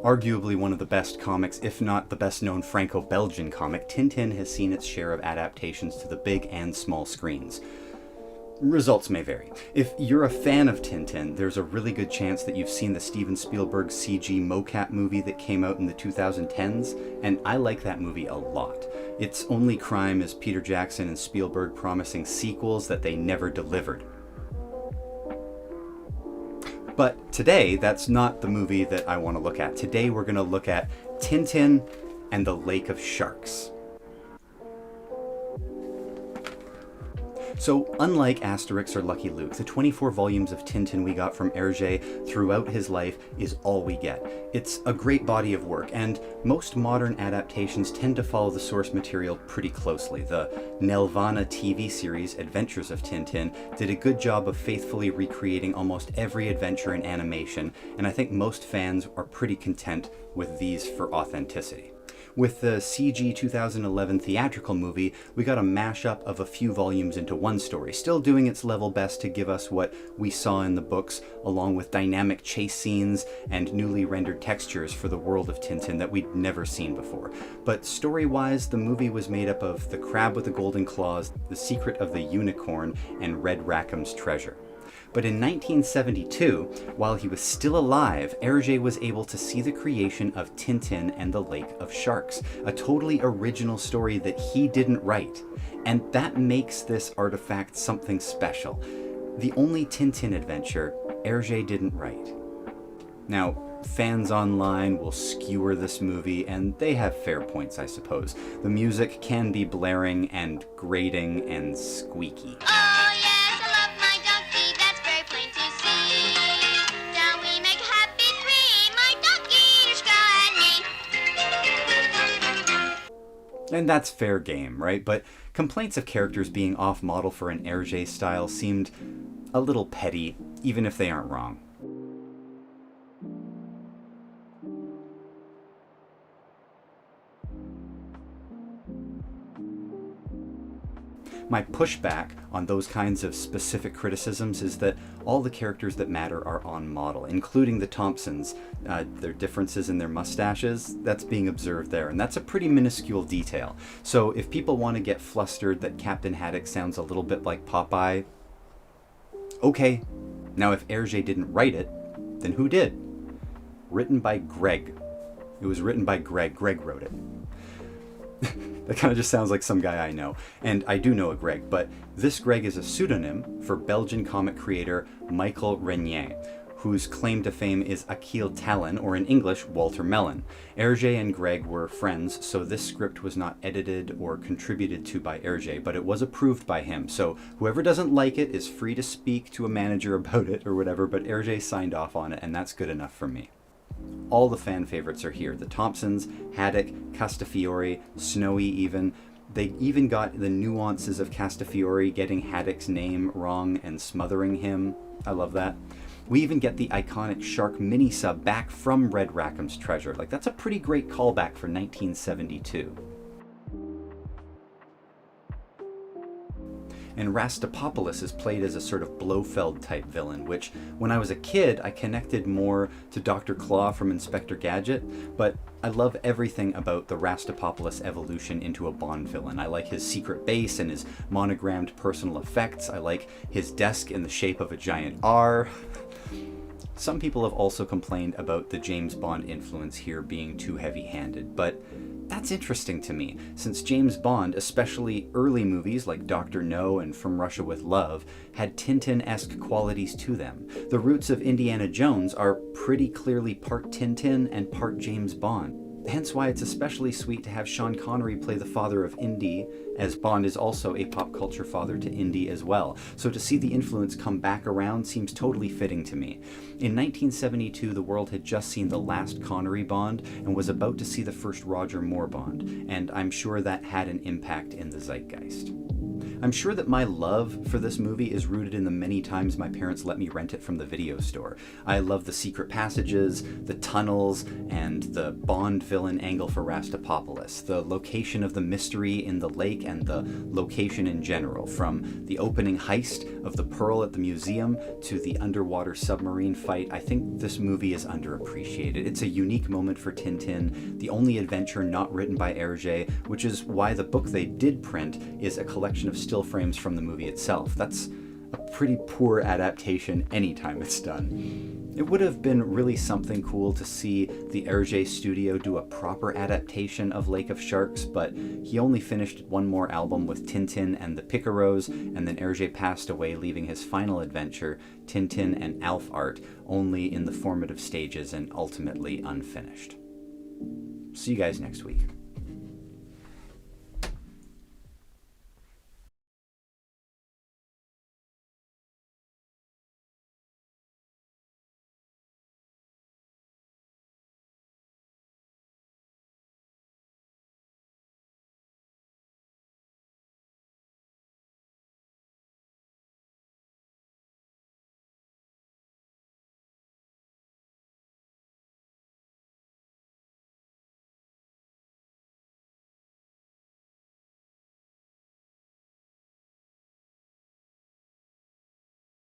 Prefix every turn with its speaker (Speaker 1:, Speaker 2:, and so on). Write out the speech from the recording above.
Speaker 1: Arguably one of the best comics, if not the best known Franco-Belgian comic, Tintin has seen its share of adaptations to the big and small screens. Results may vary. If you're a fan of Tintin, there's a really good chance that you've seen the Steven Spielberg CG mocap movie that came out in the 2010s, and I like that movie a lot. Its only crime is Peter Jackson and Spielberg promising sequels that they never delivered. But today, that's not the movie that I want to look at. Today we're going to look at Tintin and the Lake of Sharks. So, unlike Asterix or Lucky Luke, the 24 volumes of Tintin we got from Herge throughout his life is all we get. It's a great body of work, and most modern adaptations tend to follow the source material pretty closely. The Nelvana TV series, Adventures of Tintin, did a good job of faithfully recreating almost every adventure in animation, and I think most fans are pretty content with these for authenticity. With the CG 2011 theatrical movie, we got a mashup of a few volumes into one story, still doing its level best to give us what we saw in the books, along with dynamic chase scenes and newly rendered textures for the world of Tintin that we'd never seen before. But story-wise, the movie was made up of The Crab with the Golden Claws, The Secret of the Unicorn, and Red Rackham's Treasure. But in 1972, while he was still alive, Herge was able to see the creation of Tintin and the Lake of Sharks, a totally original story that he didn't write. And that makes this artifact something special. The only Tintin adventure Herge didn't write. Now, fans online will skewer this movie, and they have fair points, I suppose. The music can be blaring and grating and squeaky. And that's fair game, right? But complaints of characters being off-model for an Herge style seemed a little petty, even if they aren't wrong. My pushback on those kinds of specific criticisms is that all the characters that matter are on model, including the Thompsons. Their differences in their mustaches, that's being observed there, and that's a pretty minuscule detail. So if people want to get flustered that Captain Haddock sounds a little bit like Popeye, okay. Now if Herge didn't write it, then who did? Written by Greg. It was written by Greg. Greg wrote it. That kind of just sounds like some guy I know. And I do know a Greg, but this Greg is a pseudonym for Belgian comic creator Michael Renier, whose claim to fame is Achille Talon, or in English, Walter Mellon. Herge and Greg were friends, so this script was not edited or contributed to by Herge, but it was approved by him. So whoever doesn't like it is free to speak to a manager about it or whatever, but Herge signed off on it, and that's good enough for me. All the fan favorites are here. The Thompsons, Haddock, Castafiore, Snowy even. They even got the nuances of Castafiore getting Haddock's name wrong and smothering him. I love that. We even get the iconic shark mini-sub back from Red Rackham's Treasure. Like, that's a pretty great callback for 1972. And Rastapopoulos is played as a sort of Blofeld-type villain, which, when I was a kid, I connected more to Dr. Claw from Inspector Gadget, but I love everything about the Rastapopoulos evolution into a Bond villain. I like his secret base and his monogrammed personal effects. I like his desk in the shape of a giant R. Some people have also complained about the James Bond influence here being too heavy-handed, but that's interesting to me, since James Bond, especially early movies like Dr. No and From Russia with Love, had Tintin-esque qualities to them. The roots of Indiana Jones are pretty clearly part Tintin and part James Bond. Hence why it's especially sweet to have Sean Connery play the father of Indy, as Bond is also a pop culture father to Indy as well. So to see the influence come back around seems totally fitting to me. In 1972, the world had just seen the last Connery Bond and was about to see the first Roger Moore Bond, and I'm sure that had an impact in the zeitgeist. I'm sure that my love for this movie is rooted in the many times my parents let me rent it from the video store. I love the secret passages, the tunnels, and the Bond villain angle for Rastapopoulos, the location of the mystery in the lake, and the location in general, from the opening heist of the Pearl at the museum to the underwater submarine fight. I think this movie is underappreciated. It's a unique moment for Tintin, the only adventure not written by Herge, which is why the book they did print is a collection of still frames from the movie itself. That's a pretty poor adaptation anytime it's done. It would have been really something cool to see the Herge studio do a proper adaptation of Lake of Sharks, but he only finished one more album with Tintin and the Picaros, and then Herge passed away, leaving his final adventure, Tintin and Alf Art, only in the formative stages and ultimately unfinished. See you guys next week.